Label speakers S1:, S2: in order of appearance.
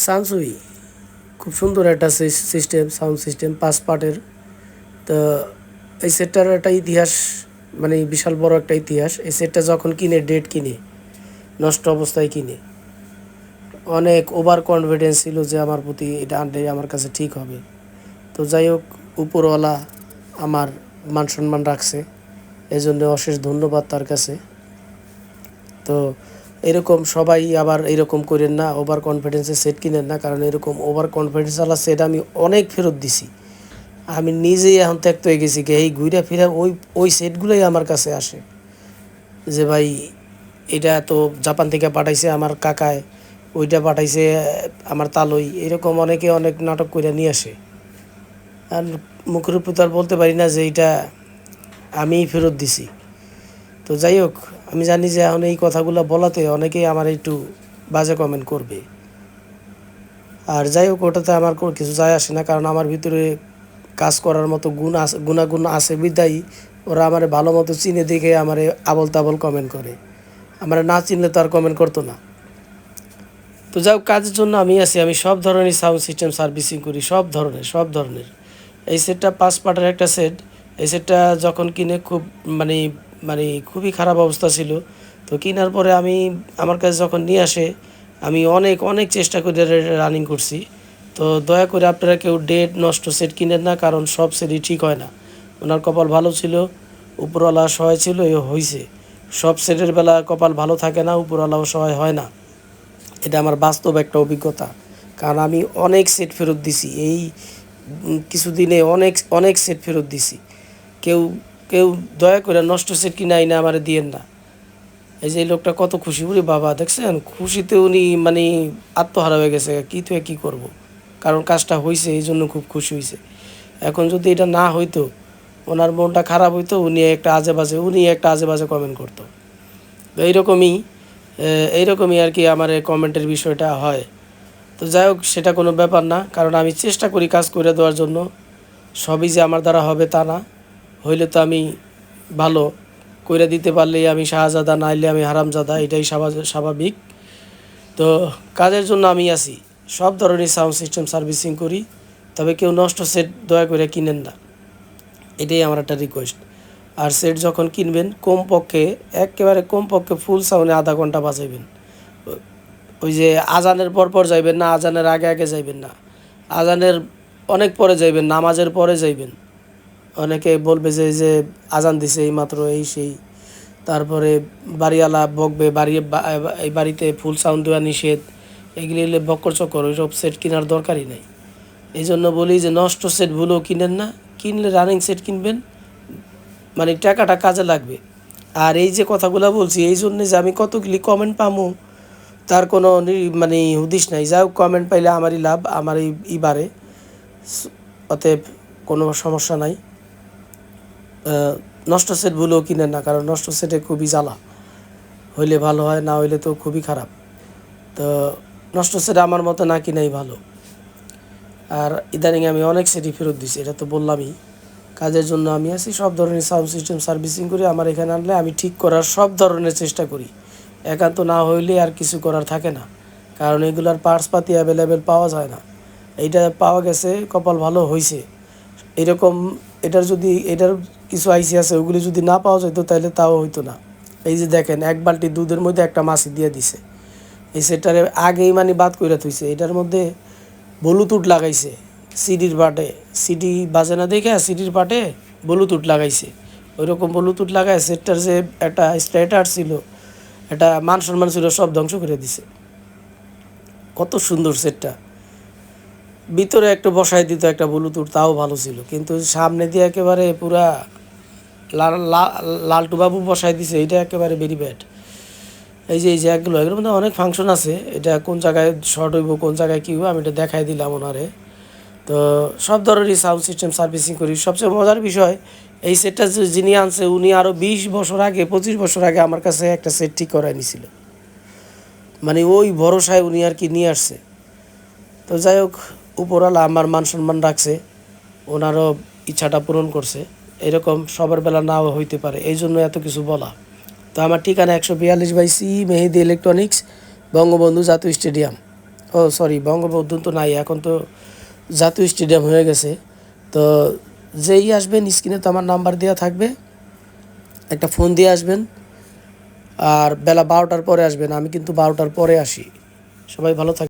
S1: সানসুই খুব সুন্দর একটা সিস্টেম, সাউন্ড সিস্টেম 5 পার্টের। তো এই সেটটার একটা ইতিহাস, মানে বিশাল বড় একটা ইতিহাস। এই সেটটা যখন কিনে, ডেট কিনে, নষ্ট অবস্থায় কিনে, অনেক ওভার কনফিডেন্স ছিল যে আমার প্রতি এটা আনলে আমার কাছে ঠিক হবে। তো যাই হোক, উপরওয়ালা আমার মান সম্মান রাখছে, এই জন্য অশেষ ধন্যবাদ তার কাছে। তো এরকম সবাই আবার এরকম করেন না, ওভার কনফিডেন্সের সেট কিনেন না, কারণ এরকম ওভার কনফিডেন্সওয়ালা সেট আমি অনেক ফেরত দিছি। আমি নিজেই এখন ত্যাক্ত হয়ে গেছি, এই ঘুরে ফিরে ওই ওই সেটগুলোই আমার কাছে আসে যে ভাই এটা তো জাপান থেকে পাঠাইছে আমার কাকায়, ওইটা পাঠাইছে আমার তালই, এরকম অনেকে অনেক নাটক করে নিয়ে আসে। আর মুখের উপর তো আর বলতে পারি না যে এটা আমিই ফেরত দিছি। তো যাই হোক, আমি জানি যে এখন এই কথাগুলো বলাতে অনেকেই আমার একটু বাজে কমেন্ট করবে। আর যাই হোক, ওটাতে আমার কোনো কিছু যায় আসে না, কারণ আমার ভিতরে কাজ করার মতো গুণাগুণ আছে বিদায়ী ওরা আমার ভালো মতো চিনে দেখে আমার আবল তাবল কমেন্ট করে। আমার না চিনলে তো আর কমেন্ট করতো না। তো যাই হোক, কাজের জন্য আমি আছি। আমি সব ধরনের সাউন্ড সিস্টেম সার্ভিসিং করি, সব ধরনের। এই সেটটা 5 পার্টের একটা সেট। এই সেটটা যখন কিনে খুব মানে মানে খুবই খারাপ অবস্থা ছিল। তো কেনার পরে আমার কাছে যখন নিয়ে আসে, আমি অনেক অনেক চেষ্টা করে রানিং করছি। তো দয়া করে আপনারা কেউ ডেট নষ্ট সেট কিনেন না, কারণ সব সেটই ঠিক হয় না। ওনার কপাল ভালো ছিল, উপরওয়ালা সহায় ছিল, এ হয়েছে। সব সেটের বেলা কপাল ভালো থাকে না, উপরওয়ালাও সহায় হয় না। এটা আমার বাস্তব একটা অভিজ্ঞতা, কারণ আমি অনেক সেট ফেরত দিছি। এই কিছুদিনে অনেক অনেক সেট ফেরত দিছি। কেউ কেউ দয়া করে নষ্ট সেট কিনে আইনা আমার দিয়েন না। এই যে এই লোকটা কত খুশি, উনি বাবা দেখছেন, খুশিতে উনি মানে আত্মহারা হয়ে গেছে, কী থেকে কী করব। কারণ কাজটা হয়েছে, এই জন্য খুব খুশি হয়েছে। এখন যদি এটা না হইতো, ওনার মনটা খারাপ হইতো, উনি একটা আজে বাজে কমেন্ট করতো। তো এইরকমই আর কি আমার এই কমেন্টের বিষয়টা হয়। তো যাই হোক, সেটা কোনো ব্যাপার না, কারণ আমি চেষ্টা করি কাজ করে দেওয়ার জন্য। সবই যে আমার দ্বারা হবে তা না, হইলে তো আমি ভালো কইরা দিতে পারলেই আমি শাহজাদা, নাইলে আমি হারামজাদা, এটাই স্বাভাবিক। তো কাজের জন্য আমি আছি, সব ধরনের সাউন্ড সিস্টেম সার্ভিসিং করি। তবে কেউ নষ্ট সেট দয়া করে কিনেন না, এটাই আমার একটা রিকোয়েস্ট। আর সেট যখন কিনবেন, একেবারে কমপক্ষে ফুল সাউন্ডে আধা ঘন্টা বাজাইবেন। ওই যে আজানের পর যাইবেন না, আজানের আগে আগে যাইবেন না, আজানের অনেক পরে যাইবেন, নামাজের পরে যাইবেন। অনেকে বলবে যে এই যে আজান দিছে এই মাত্র, এই সেই, তারপরে বাড়িওয়ালা বকবে, এই বাড়িতে ফুল সাউন্ড দেওয়া নিষেধ, এগুলি হলে বক্কর চক্কর, ওইসব সেট কেনার দরকারই নেই। এই জন্য বলি যে নষ্ট সেটগুলো কিনেন না, কিনলে রানিং সেট কিনবেন, মানে টাকাটা কাজে লাগবে। আর এই যে কথাগুলো বলছি এই জন্যে যে আমি কতগুলি কমেন্ট পামো তার কোনো মানে হুদিস নাই। যাই হোক, কমেন্ট পাইলে আমারই লাভ, আমারই বাড়ে, অতএব কোনো সমস্যা নাই। নষ্ট সেটগুলোও কিনেন না, কারণ নষ্ট সেটে খুবই জ্বালা, হইলে ভালো হয়, না হইলে তো খুবই খারাপ। তো নষ্ট সেট আমার মতো না কিনাই ভালো। আর ইদানিং আমি অনেক সেটই ফেরত দিছি, এটা তো বললামই। কাজের জন্য আমি আছি, সব ধরনের সাউন্ড সিস্টেম সার্ভিসিং করি। আমার এখানে আনলে আমি ঠিক করার সব ধরনের চেষ্টা করি। একান্ত না হইলে আর কিছু করার থাকে না, কারণ এগুলার পার্টসপাতি অ্যাভেলেবেল পাওয়া যায় না। এইটা পাওয়া গেছে, কপাল ভালো হয়েছে। এরকম এটার কিছু আইসি আছে, ওগুলি যদি না পাওয়া যেত তাহলে তাও হইতো না। এই যে দেখেন, 1 বালতি দুধের মধ্যে একটা মাছি দিয়ে দিছে। এই সেটারে আগেই মানে বাদ কইরা থইছে। এটার মধ্যে ব্লুটুথ লাগাইছে সিডির পাটে, সিডি বাজে না দেখে সিডির পাটে ব্লুটুথ লাগাইছে। ওইরকম ব্লুটুথ লাগায় সেটটার যে একটা স্ট্যাটার ছিল, একটা মান সম্মান ছিল, সব ধ্বংস করে দিছে। কত সুন্দর সেটটা, ভিতরে একটু বসাই দিত একটা ব্লুটুথ, তাও ভালো ছিল, কিন্তু সামনে দিয়ে একেবারে পুরা লালটু বাবু বসাই দিছে, এটা একেবারে ভেরি ব্যাড। এই যে এগুলোর মধ্যে অনেক ফাংশন আছে, এটা কোন জায়গায় শর্ট হইব, কোন জায়গায় কী হইব, আমি এটা দেখাই দিলাম ওনারে। তো সব ধরনেরই সাউন্ড সিস্টেম সার্ভিসিং করি। সবচেয়ে মজার বিষয়, এই সেটটা যিনি আনছে উনি আরও 20 বছর আগে, 25 বছর আগে আমার কাছে একটা সেট ঠিক করাই নিছিল, মানে ওই ভরসায় উনি আর কি নিয়ে আসছে। তো যাই হোক, উপরওয়ালা আমার মান সম্মান রাখছে, ওনারও ইচ্ছাটা পূরণ করছে। এরকম সবার বেলা নাও হইতে পারে, এই জন্য এত কিছু বলা। তো আমার ঠিকানা 142/C মেহেদি ইলেকট্রনিক্স, বঙ্গবন্ধু জাতীয় স্টেডিয়াম। ও সরি, বঙ্গবন্ধু তো নাই, এখন তো জাতীয় স্টেডিয়াম হয়ে গেছে। তো যেই আসবেন স্ক্রিনে তো আমার নাম্বার দেওয়া থাকবে, একটা ফোন দিয়ে আসবেন। আর বেলা 12টার পরে আসবেন, আমি কিন্তু 12টার পরে আসি। সবাই ভালো থাকবেন।